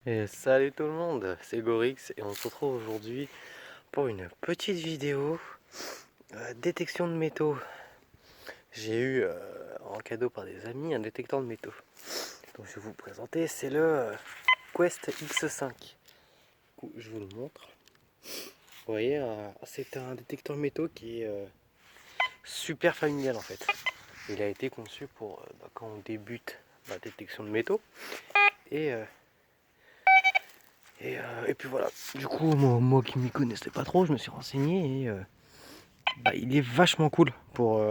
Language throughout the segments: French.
Et salut tout le monde, c'est Gorix et on se retrouve aujourd'hui pour une petite vidéo détection de métaux. J'ai eu en cadeau par des amis un détecteur de métaux. Donc je vais vous présenter, c'est le Quest X5. Je vous le montre. Vous voyez, c'est un détecteur de métaux qui est super familial en fait. Il a été conçu pour quand on débute la détection de métaux. Et et puis voilà, du coup moi qui m'y connaissais pas trop, je me suis renseigné et il est vachement cool pour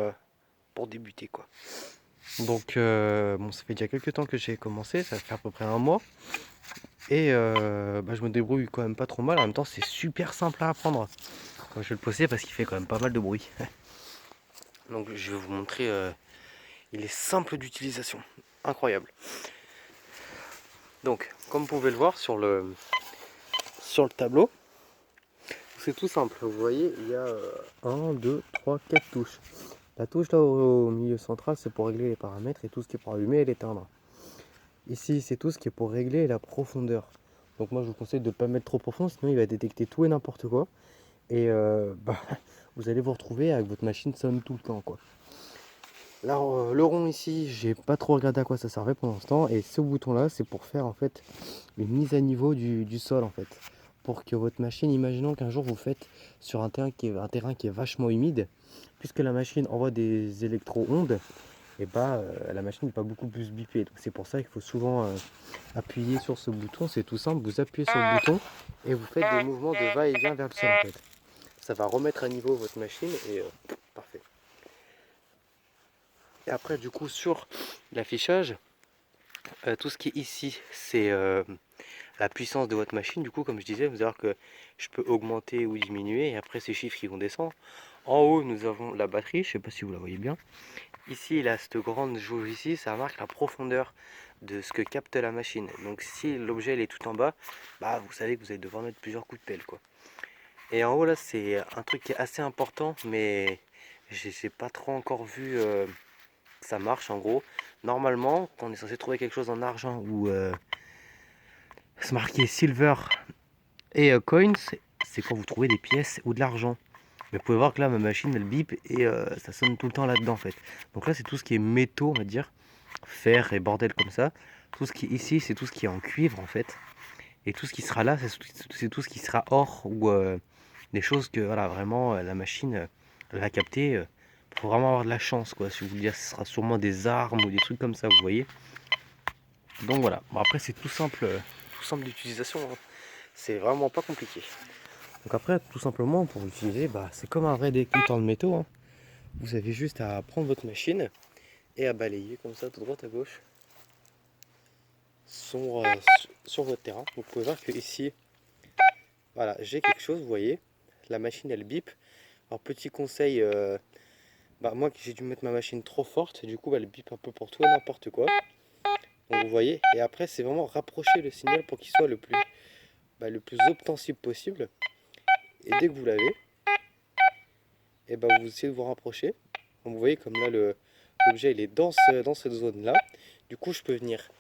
débuter quoi. Donc bon, ça fait déjà quelques temps que j'ai commencé, ça fait à peu près un mois. Et je me débrouille quand même pas trop mal, en même temps c'est super simple à apprendre. Je vais le poser parce qu'il fait quand même pas mal de bruit. Donc je vais vous montrer, il est simple d'utilisation, incroyable. Donc comme vous pouvez le voir sur le tableau, c'est tout simple. Vous voyez, il y a 1, 2, 3, 4 touches. La touche là au milieu central, c'est pour régler les paramètres et tout ce qui est pour allumer et l'éteindre. Ici, c'est tout ce qui est pour régler la profondeur. Donc moi, je vous conseille de ne pas mettre trop profond, sinon il va détecter tout et n'importe quoi. Et vous allez vous retrouver avec votre machine sonne tout le temps, quoi. Là, le rond ici, j'ai pas trop regardé à quoi ça servait pour l'instant. Et ce bouton-là, c'est pour faire en fait une mise à niveau du sol, en fait. Pour que votre machine, imaginons qu'un jour vous faites sur un terrain qui est vachement humide, puisque la machine envoie des électro-ondes, et la machine n'est pas beaucoup plus bipée. Donc c'est pour ça qu'il faut souvent appuyer sur ce bouton. C'est tout simple, vous appuyez sur le bouton et vous faites des mouvements de va-et-vient vers le sol en fait. Ça va remettre à niveau votre machine et parfait. Et après du coup sur l'affichage, tout ce qui est ici c'est la puissance de votre machine. Du coup comme je disais, vous allez voir que je peux augmenter ou diminuer et après ces chiffres qui vont descendre. En haut nous avons la batterie, je ne sais pas si vous la voyez bien. Ici, là, cette grande jauge ici, ça marque la profondeur de ce que capte la machine. Donc si l'objet est tout en bas, vous savez que vous allez devoir mettre plusieurs coups de pelle, quoi. Et en haut là, c'est un truc qui est assez important, mais j'ai pas trop encore vu que ça marche en gros. Normalement, quand on est censé trouver quelque chose en argent ou c'est marqué silver et coins, c'est quand vous trouvez des pièces ou de l'argent. Mais vous pouvez voir que là, ma machine, elle bip et ça sonne tout le temps là-dedans en fait. Donc là, c'est tout ce qui est métaux, on va dire, fer et bordel comme ça. Tout ce qui est ici, c'est tout ce qui est en cuivre en fait. Et tout ce qui sera là, c'est tout ce qui sera or ou des choses que voilà, vraiment la machine elle va capter. Faut vraiment avoir de la chance quoi. Si vous voulez dire, ce sera sûrement des armes ou des trucs comme ça, vous voyez. Donc voilà. Bon, après, c'est tout simple d'utilisation, hein. C'est vraiment pas compliqué. Donc après, tout simplement, pour l'utiliser, c'est comme un vrai détecteur de métaux, hein. Vous avez juste à prendre votre machine et à balayer comme ça, de droite à gauche, sur votre terrain. Vous pouvez voir que ici, voilà, j'ai quelque chose, vous voyez. La machine, elle bip. Alors petit conseil, moi j'ai dû mettre ma machine trop forte, du coup elle bip un peu pour tout et n'importe quoi. Donc vous voyez, et après c'est vraiment rapprocher le signal pour qu'il soit le plus obtensible possible. Et dès que vous l'avez, et vous essayez de vous rapprocher. Donc vous voyez comme là l'objet il est dans cette zone là. Du coup je peux venir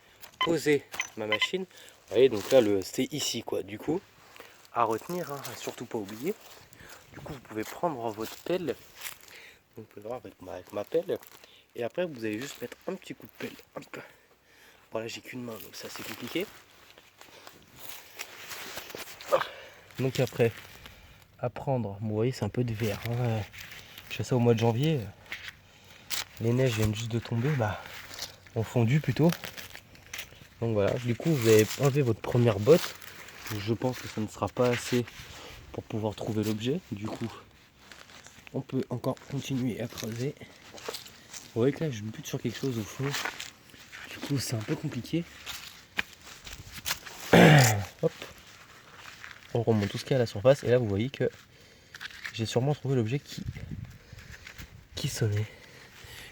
poser ma machine. Vous voyez donc là c'est ici quoi. Du coup à retenir, hein, à surtout pas oublier. Du coup vous pouvez prendre votre pelle. Vous pouvez voir avec ma pelle. Et après vous allez juste mettre un petit coup de pelle. Hop. Voilà, j'ai qu'une main donc ça c'est compliqué. Donc après à prendre, vous voyez c'est un peu de verre, hein. Je fais ça au mois de janvier. Les neiges viennent juste de tomber, ont fondu plutôt. Donc voilà, du coup vous avez enlevé votre première botte. Je pense que ça ne sera pas assez pour pouvoir trouver l'objet. Du coup, on peut encore continuer à creuser. Vous voyez que là je bute sur quelque chose au fond. Du coup c'est un peu compliqué. Hop. On remonte tout ce qu'il y a à la surface et là vous voyez que j'ai sûrement trouvé l'objet qui sonnait.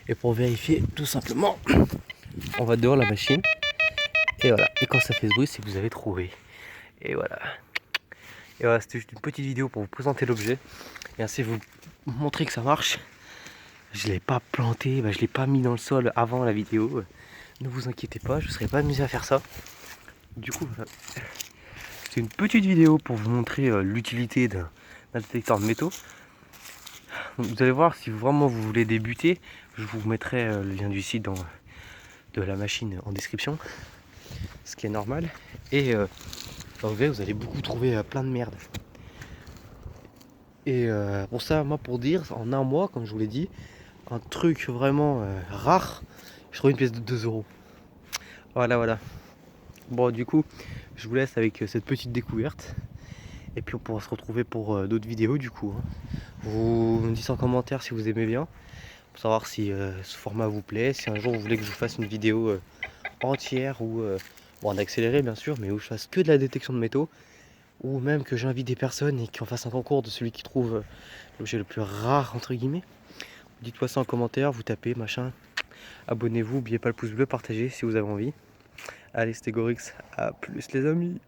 Et pour vérifier, tout simplement, on va dehors la machine. Et voilà. Et quand ça fait ce bruit, c'est que vous avez trouvé. Et voilà. Et voilà, c'était juste une petite vidéo pour vous présenter l'objet. Et ainsi vous montrer que ça marche. Je ne l'ai pas planté, je ne l'ai pas mis dans le sol avant la vidéo. Ne vous inquiétez pas, je ne serais pas amusé à faire ça. Du coup, voilà. C'est une petite vidéo pour vous montrer l'utilité d'un détecteur de métaux. Donc, vous allez voir, si vraiment vous voulez débuter, je vous mettrai le lien du site de la machine en description, ce qui est normal. Et vous allez beaucoup trouver plein de merde. Et pour ça, moi, pour dire, en un mois, comme je vous l'ai dit, un truc vraiment rare, je trouve une pièce de 2 euros. Voilà. Bon, du coup, je vous laisse avec cette petite découverte. Et puis on pourra se retrouver pour d'autres vidéos du coup. Vous me dites en commentaire si vous aimez bien, pour savoir si ce format vous plaît, si un jour vous voulez que je vous fasse une vidéo entière ou bon, en accéléré bien sûr, mais où je fasse que de la détection de métaux, ou même que j'invite des personnes et qu'on fasse un concours de celui qui trouve l'objet le plus rare entre guillemets. Dites-moi ça en commentaire, vous tapez machin, abonnez-vous, n'oubliez pas le pouce bleu, partagez si vous avez envie. Allez, c'était Gorix, à plus les amis.